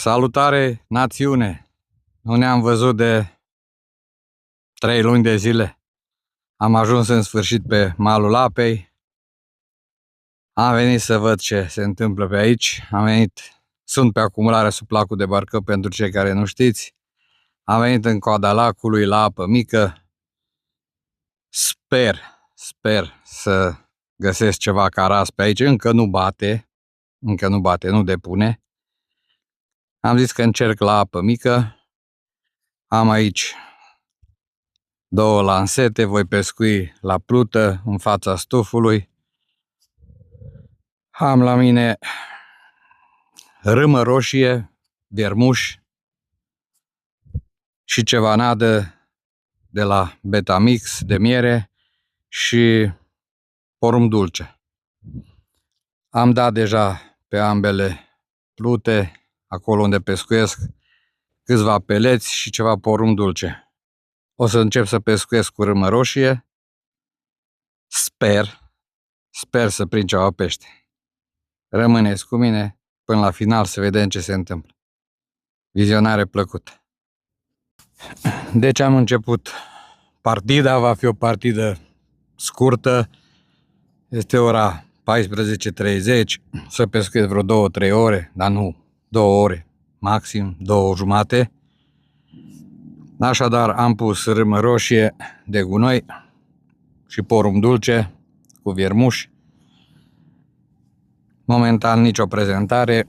Salutare, națiune! Nu ne-am văzut de 3 luni de zile. Am ajuns în sfârșit pe malul apei. Am venit să văd ce se întâmplă pe aici. Sunt pe acumulare sub lacul de Barcău, pentru cei care nu știți. Am venit în coada lacului, la apă mică. Sper să găsesc ceva caras pe aici. Încă nu bate, nu depune. Am zis că încerc la apă mică. Am aici 2 lansete, voi pescui la plută în fața stufului. Am la mine râmă roșie, viermuș și ceva nadă de la Betamix de miere și porumb dulce. Am dat deja pe ambele plute, acolo unde pescuiesc, câțiva peleți și ceva porumb dulce. O să încep să pescuiesc cu râmă roșie. Sper să prind ceva pește. Rămâneți cu mine până la final să vedem ce se întâmplă. Vizionare plăcută. Deci am început partida, va fi o partidă scurtă. Este ora 14:30, să pescuiesc vreo 2-3 ore, dar nu 2 ore, maxim 2 jumate. Așadar am pus râmă roșie de gunoi și porumb dulce cu viermuș. Momentan nicio prezentare.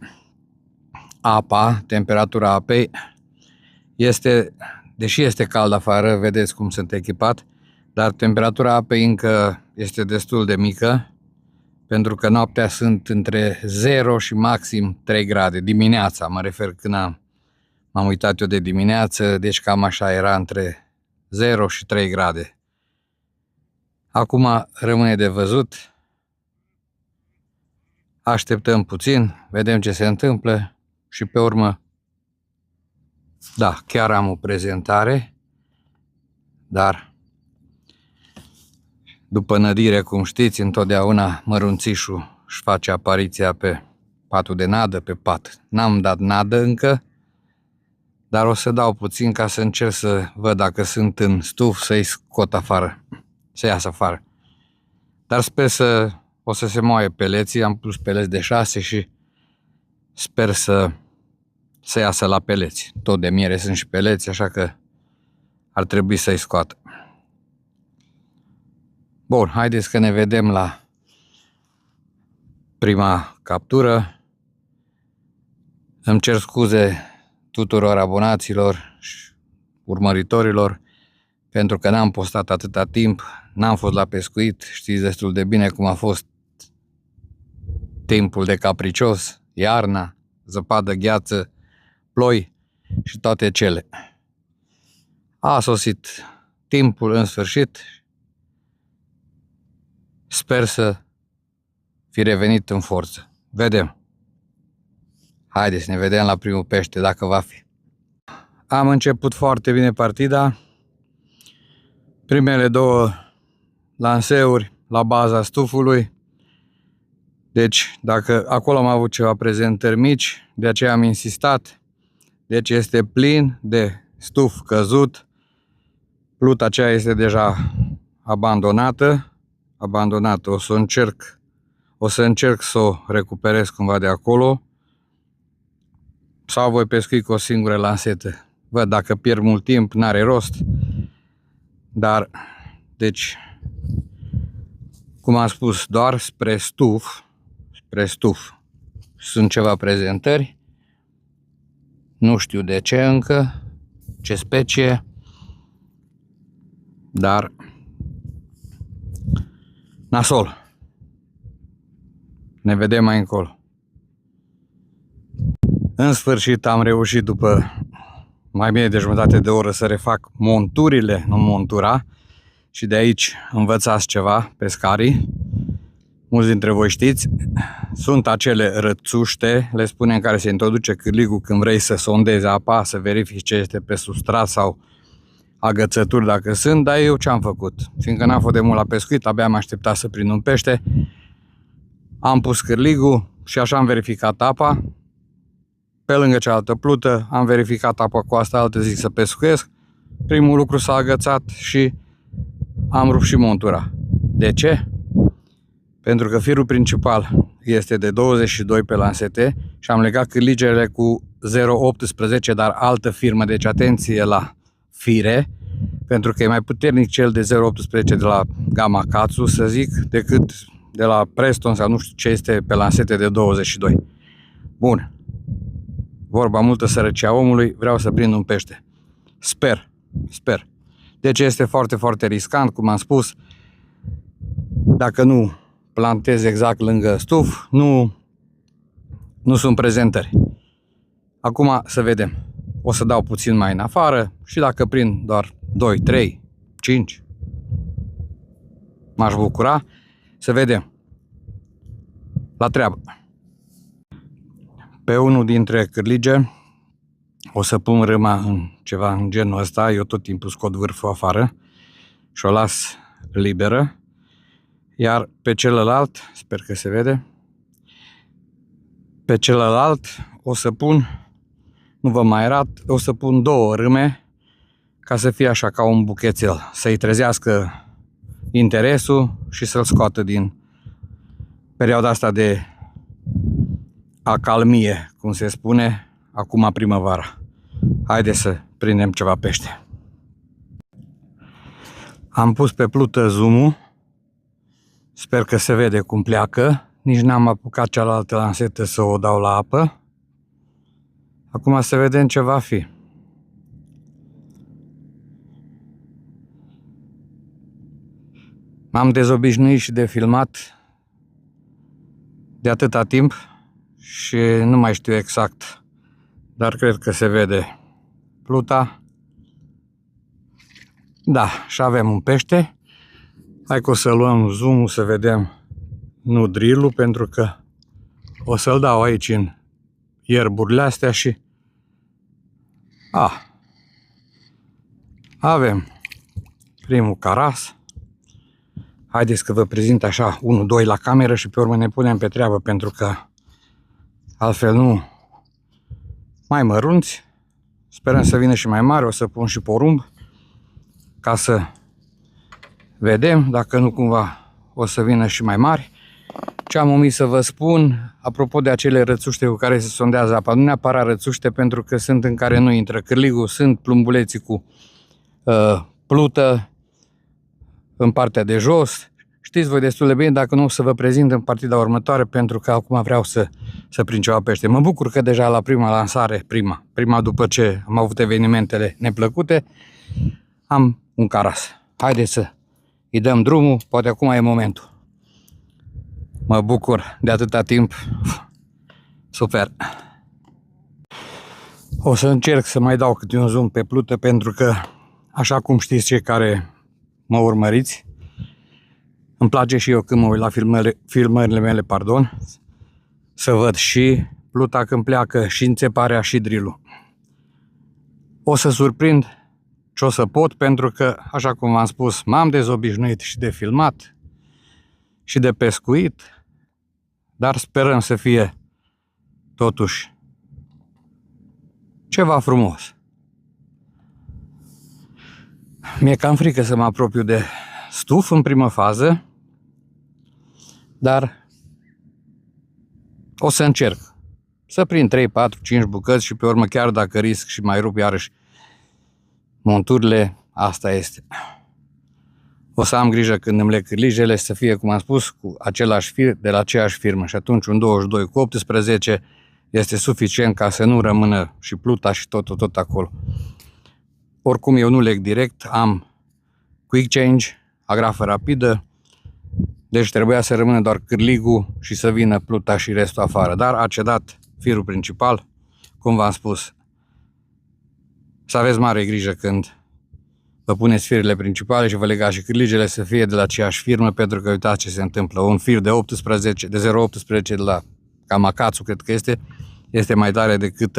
Temperatura apei deși este cald afară, vedeți cum sunt echipat, dar temperatura apei încă este destul de mică, pentru că noaptea sunt între 0 și maxim 3 grade. Dimineața, mă refer când m-am uitat eu de dimineață, deci cam așa era, între 0 și 3 grade. Acum rămâne de văzut. Așteptăm puțin, vedem ce se întâmplă și pe urmă, da, chiar am o prezentare, dar după nădire, cum știți, întotdeauna mărunțișul își face apariția pe patul de nadă, pe pat. N-am dat nadă încă, dar o să dau puțin ca să încerc să văd dacă sunt în stuf, să-i scot afară, să iasă afară. Dar sper o să se moaie peleții, am pus peleți de 6 și sper să iasă la peleți. Tot de miere sunt și peleți, așa că ar trebui să-i scoată. Bun, haideți că ne vedem la prima captură. Îmi cer scuze tuturor abonaților și urmăritorilor pentru că n-am postat atâta timp, n-am fost la pescuit, știți destul de bine cum a fost timpul de capricios, iarna, zăpadă, gheață, ploi și toate cele. A sosit timpul în sfârșit. Sper să fi revenit în forță. Vedem. Haideți să ne vedem la primul pește, dacă va fi. Am început foarte bine partida. Primele 2 lanseuri la baza stufului. Deci, dacă acolo am avut ceva prezentări mici, de aceea am insistat. Deci este plin de stuf căzut. Pluta aceea este deja abandonată. O să încerc să o recuperez cumva de acolo. Sau voi pescui cu o singură lansetă. Văd, dacă pierd mult timp, n-are rost. Dar, deci, cum am spus, doar spre stuf. Sunt ceva prezentări. Nu știu de ce încă, ce specie, dar nasol. Ne vedem mai încolo. În sfârșit am reușit după mai bine de jumătate de oră să refac monturile, nu montura, și de aici învățați ceva, pescarii. Mulți dintre voi știți, sunt acele rățuște, le spunem, care se introduce cârligul când vrei să sondezi apa, să verifici ce este pe substrat sau agățături dacă sunt, dar eu ce am făcut? Fiindcă n-am fost de mult la pescuit, abia am așteptat să prind un pește, am pus cârligul și așa am verificat apa. pe lângă cealaltă plută, am verificat apa cu asta, altă zi să pescuiesc. Primul lucru s-a agățat și am rupt și montura. De ce? Pentru că firul principal este de 22 pe lansete și am legat cârligele cu 0,18, dar altă firmă, deci atenție la fire, pentru că e mai puternic cel de 0,18 de la Gamakatsu, să zic, decât de la Preston sau nu știu ce este pe lansete de 22. Bun. Vorba multă sărăcia omului, vreau să prind un pește. Sper. Deci este foarte, foarte riscant, cum am spus. Dacă nu plantez exact lângă stuf, nu sunt prezentări. Acum să vedem. O să dau puțin mai în afară și dacă prind doar 2, 3, 5, m-aș bucura. Să vedem. La treabă. Pe unul dintre cârlige o să pun râma în ceva în genul ăsta. Eu tot timpul scot vârful afară și o las liberă. Iar pe celălalt, sper că se vede, pe celălalt o să pun, nu vă mai arat, o să pun 2 râme ca să fie așa ca un buchețel, să-i trezească interesul și să-l scoată din perioada asta de acalmie, cum se spune, acum primăvara. Haideți să prindem ceva pește. Am pus pe plută zoom-ul. Sper că se vede cum pleacă. Nici n-am apucat cealaltă lansetă să o dau la apă. Acum să vedem ce va fi. M-am dezobișnuit și de filmat de atâta timp și nu mai știu exact, dar cred că se vede pluta. Da, și avem un pește. Hai că o să luăm zoom-ul să vedem, nu drill-ul, pentru că o să-l dau aici în ierburile astea și avem primul caras. Haideți că vă prezint așa 1-2 la cameră și pe urmă ne punem pe treabă, pentru că altfel nu. Mai mărunți, sperăm să vină și mai mare, o să pun și porumb ca să vedem, dacă nu cumva o să vină și mai mari. Ce am omis să vă spun, apropo de acele rățuște cu care se sondează apa, nu neapărat rățuște, pentru că sunt în care nu intră cârligul, sunt plumbuleții cu plută în partea de jos. Știți voi destul de bine, dacă nu o să vă prezint în partida următoare, pentru că acum vreau să prind ceva pește. Mă bucur că deja la prima lansare, prima după ce am avut evenimentele neplăcute, am un caras. Haideți să îi dăm drumul, poate acum e momentul. Mă bucur de atâta timp. Super. O să încerc să mai dau câte un zoom pe plută, pentru că, așa cum știți cei care mă urmăriți, îmi place și eu când mă uit la filmările mele, să văd și pluta când pleacă, și înțeparea, și drill-ul. O să surprind ce o să pot, pentru că, așa cum v-am spus, m-am dezobișnuit și de filmat și de pescuit, dar sperăm să fie totuși ceva frumos. Mi-e cam frică să mă apropiu de stuf în primă fază, dar o să încerc să prind 3, 4, 5 bucăți și pe urmă, chiar dacă risc și mai rup iarăși monturile, asta este. O să am grijă când îmi leg cârligele să fie, cum am spus, cu același fir de la aceeași firmă, și atunci un 22 cu 18 este suficient ca să nu rămână și pluta și tot acolo. Oricum eu nu leg direct, am quick change, agrafă rapidă, deci trebuia să rămână doar cârligul și să vină pluta și restul afară, dar a cedat firul principal, cum v-am spus. Să aveți mare grijă când vă puneți firele principale și vă legați și cârligele să fie de la aceeași firmă, pentru că uitați ce se întâmplă. Un fir de 0,18 de la Gamakatsu, cred că este mai tare decât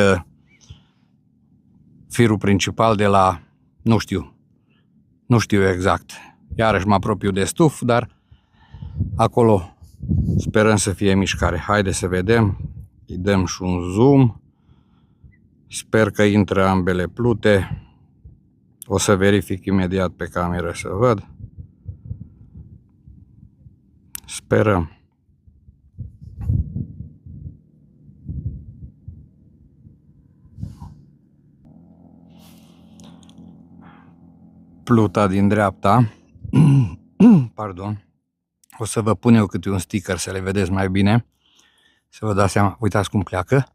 firul principal de la, nu știu exact. Iarăși mă apropiu de stuf, dar acolo sperăm să fie mișcare. Haideți să vedem, îi dăm și un zoom Sper că intră ambele plute. O să verific imediat pe cameră să văd. Sperăm. Pluta din dreapta. Pardon. O să vă pun eu câte un sticker să le vedeți mai bine. Să vă dați seama. Uitați cum pleacă.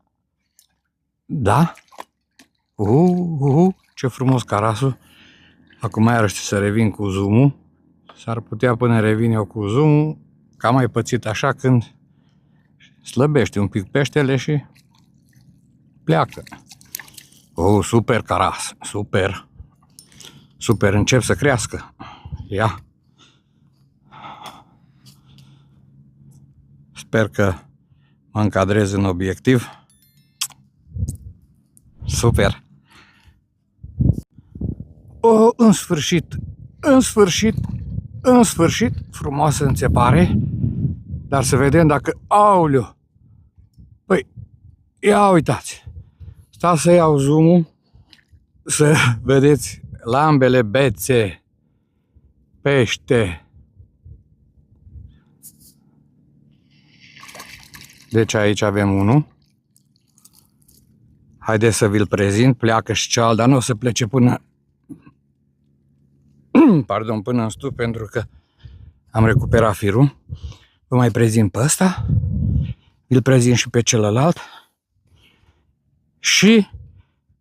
Da? Ce frumos carasul. Acum iarăși să revin cu zoom-ul. S-ar putea până revin eu cu zoom-ul, că am mai pățit așa când slăbește un pic peștele și pleacă. Super caras, super. Super, încep să crească. Ia. Sper că mă încadrez în obiectiv. Super. În sfârșit, în sfârșit, în sfârșit, frumoasă înțepare. Dar să vedem dacă... Aoleu! Păi, ia uitați. Stați să iau zoom-ul să vedeți la ambele bețe pește. Deci aici avem unul. Haideți să vi-l prezint. Pleacă și cealaltă, dar nu o să plece până... Pardon, până în stup, pentru că am recuperat firul. Vă mai prezint pe ăsta. Îl prezint și pe celălalt. Și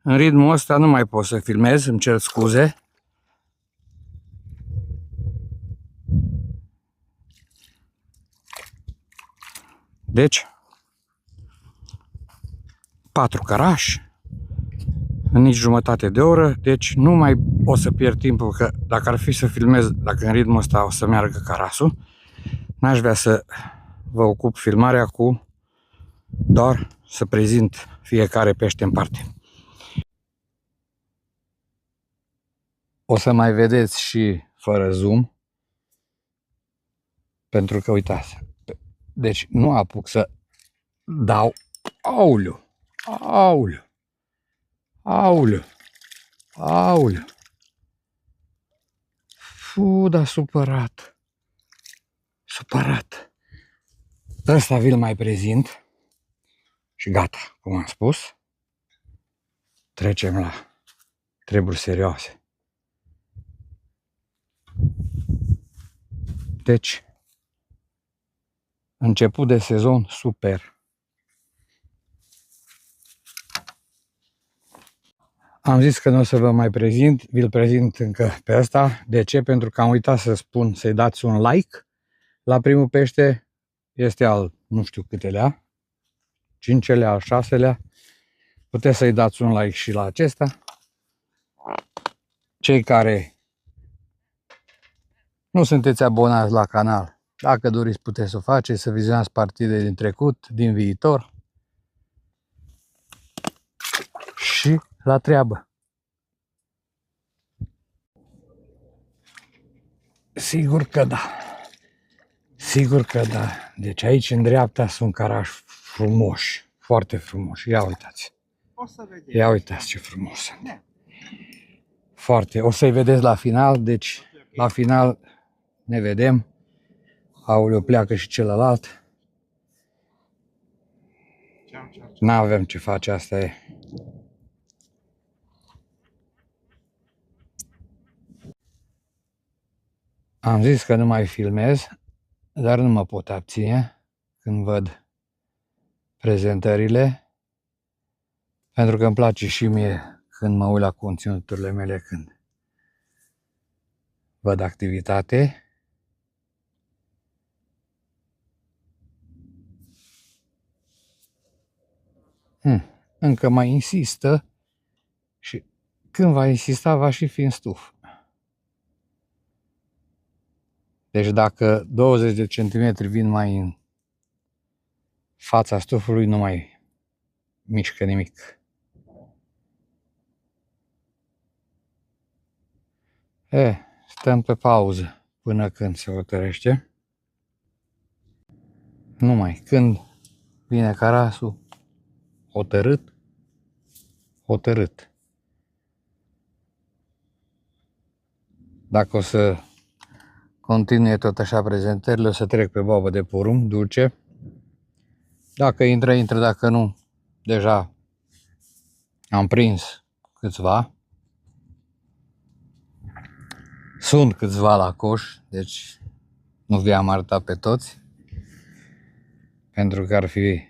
în ritmul ăsta nu mai pot să filmez, îmi cer scuze. Deci, 4 carași în nici jumătate de oră, deci nu mai o să pierd timpul, că dacă ar fi să filmez, dacă în ritmul ăsta o să meargă carasul, n-aș vrea să vă ocup filmarea cu doar să prezint fiecare pește în parte. O să mai vedeți și fără zoom, pentru că uitați, deci nu apuc să dau. Auleu, auleu, auleu, auleu. Da, supărat, supărat. Ăsta vi-l mai prezint și gata, cum am spus. Trecem la treburi serioase. Deci, început de sezon super. Am zis că nu o să vă mai prezint, vi-l prezint încă pe ăsta. De ce? Pentru că am uitat să spun să-i dați un like la primul pește. Este al nu știu câtelea, 5-lea, al 6-lea. Puteți să-i dați un like și la acesta. Cei care nu sunteți abonați la canal, dacă doriți puteți să o faceți, să vizionați partide din trecut, din viitor. Și la treabă. Sigur că da. Sigur că da. Deci aici în dreapta sunt carași frumoși. Foarte frumoși. Ia uitați. Ia uitați ce frumos sunt. Foarte. O să-i vedeți la final. Deci la final ne vedem. Aoleu, pleacă și celălalt. N-avem ce face, asta e. Am zis că nu mai filmez, dar nu mă pot abține când văd prezentările, pentru că îmi place și mie când mă uit la conținuturile mele, când văd activitate. Încă mai insistă și când va insista va și fi în stuf. Deci dacă 20 de centimetri vin mai în fața stufului, nu mai mișcă nimic. Stăm pe pauză până când se hotărăște. Numai când vine carasul hotărât, hotărât. Dacă o să continue tot așa prezentările, o să trec pe boabă de porumb dulce. Dacă intră, intră, dacă nu, deja am prins câțiva. Sunt câțiva la coș, deci nu vi-am arătat pe toți, pentru că ar fi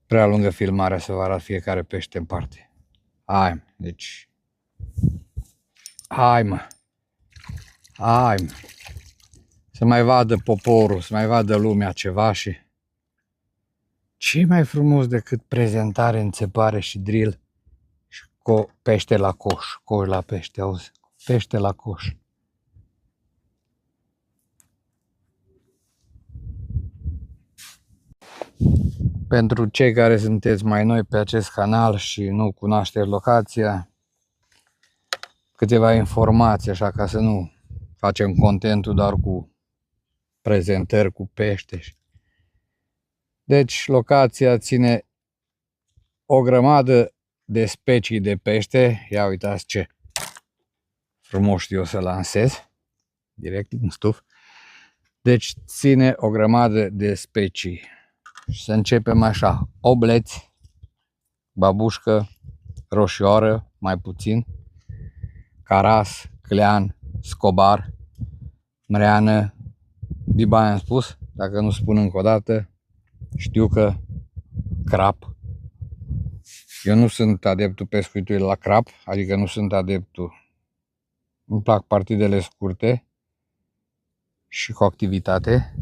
prea lungă filmarea să vă arăt fiecare pește în parte. Hai, deci... Hai, mă! Hai, mă! Să mai vadă poporul, să mai vadă lumea ceva și... Ce mai frumos decât prezentare, înțepare și drill și pește la coș, coș la pește, auzi? Pește la coș. Pentru cei care sunteți mai noi pe acest canal și nu cunoașteți locația, câteva informații, așa, ca să nu facem contentul doar cu prezentări cu pește. Deci locația ține o grămadă de specii de pește. Ia uitați ce frumos știu eu să lansez direct în stuf. Deci ține o grămadă de specii. Și să începem așa: obleți, babușcă, roșioară, mai puțin, caras, clean, scobar, mreană, bibai am spus, dacă nu spun încă o dată, știu că crap. Eu nu sunt adeptul pescuitului la crap, adică nu sunt adeptul. Îmi plac partidele scurte și cu activitate.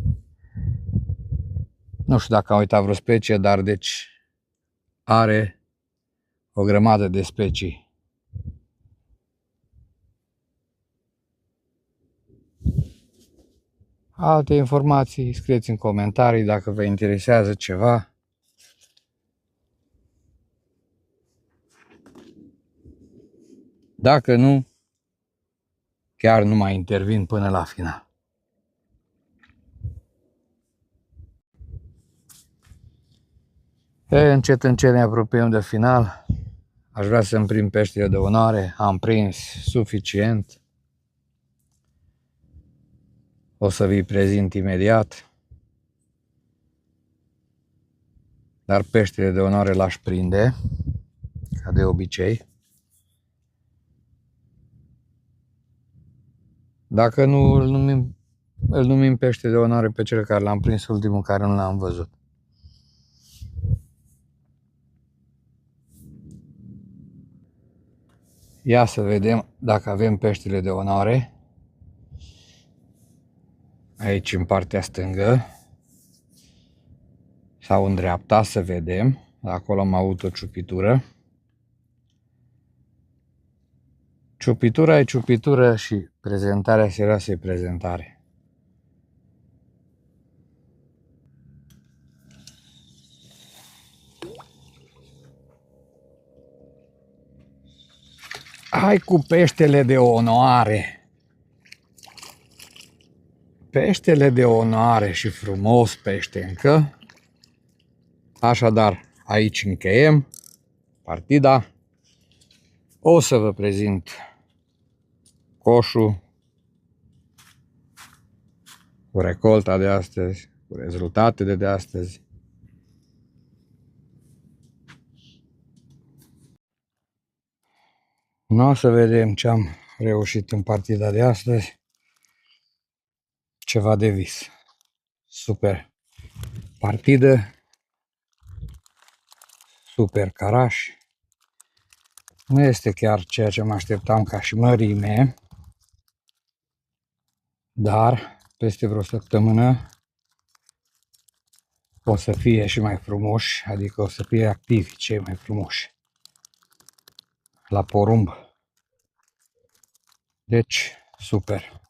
Nu știu dacă am uitat vreo specie, dar deci are o grămadă de specii. Alte informații scrieți în comentarii dacă vă interesează ceva. Dacă nu, chiar nu mai intervin până la final. Încet, încet ne apropiem de final. Aș vrea să-mi prind peștele de onoare. Am prins suficient. O să vi prezint imediat. Dar peștele de onoare l-aș prinde, ca de obicei. Dacă nu, îl numim pește de onoare pe cel care l-am prins, ultimul care nu l-am văzut. Ia să vedem dacă avem peștele de onoare. Aici în partea stângă sau în dreapta, să vedem. Acolo am avut o ciupitură. Ciupitura e ciupitură și prezentarea serioasă e prezentare. Hai cu peștele de onoare! Peștele de onoare și frumos pește încă. Așadar, aici încheiem partida. O să vă prezint coșul cu recolta de astăzi, cu rezultatele de astăzi. Nu o să vedem ce am reușit în partida de astăzi. Ceva de vis. Super partidă. Super caraș. Nu este chiar ceea ce mă așteptam ca și mărime. Dar peste vreo săptămână o să fie și mai frumoși, adică o să fie activi cei mai frumoși la porumb. Deci, super.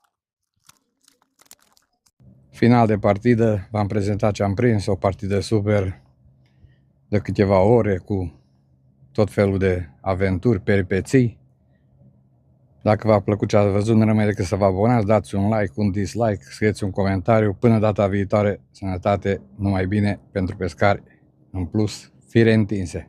Final de partidă, v-am prezentat ce am prins, o partidă super de câteva ore cu tot felul de aventuri, peripeții. Dacă v-a plăcut ce ați văzut, nu rămâne decât să vă abonați, dați un like, un dislike, scrieți un comentariu. Până data viitoare, sănătate, numai bine pentru pescari, în plus, fire întinse.